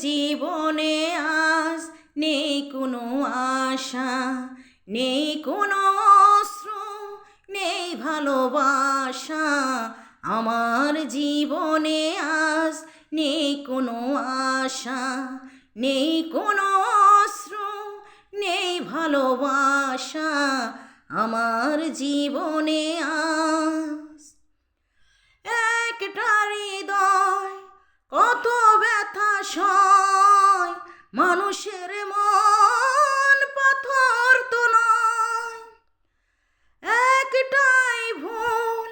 জীবনে আজ নেই কোনো আশা, নেই কোনো অশ্রু, নেই ভালোবাসা। আমার জীবনে আজ নেই কোনো আশা, নেই কোনো অশ্রু, নেই ভালোবাসা। আমার জীবনে আজ একটা হৃদয় কত ব্যথা সয়, মানুষের মন পাথর তো নয়। একটাই ভুল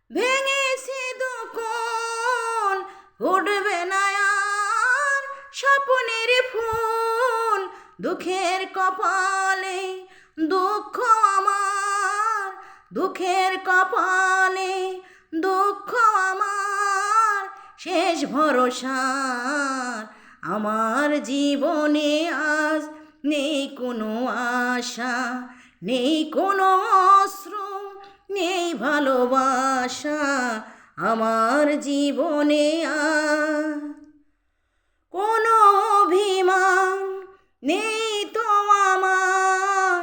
ভেঙেছে দুকুল, ফুটবে না আর স্বপ্নের ফুল। দুঃখের কপালে দুঃখ আমার, দুঃখের কপালে দুঃখ আমার, শেষ ভরসা। আমার জীবনে আজ নেই কোনো আশা, নেই কোনো অশ্রু, নেই ভালোবাসা। আমার জীবনে আজ কোনো অভিমান নেই তো আমার,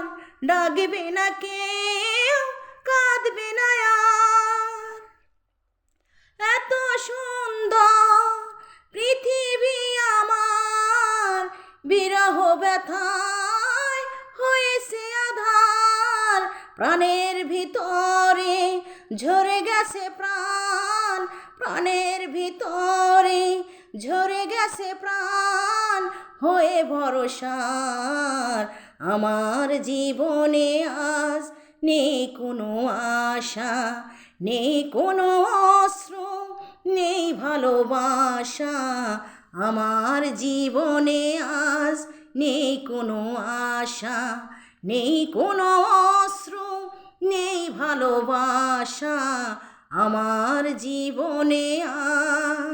ডাকবে না কেউ, কাঁদবে না আর। এত সুন্দর পৃথিবী আমার, বিরহ ব্যথায় হয়েছে আধার। প্রাণের ভিতরে ঝরে গেছে প্রাণ, প্রাণের ভিতরে ঝরে গেছে প্রাণ হয়ে ভরসার। আমার জীবনে আজ নেই কোনো আশা, নেই কোনো অশ্রু, নেই ভালোবাসা। আমার জীবনে আজ নেই কোনো আশা, নেই কোনো অশ্রু, নেই ভালোবাসা। আমার জীবনে আজ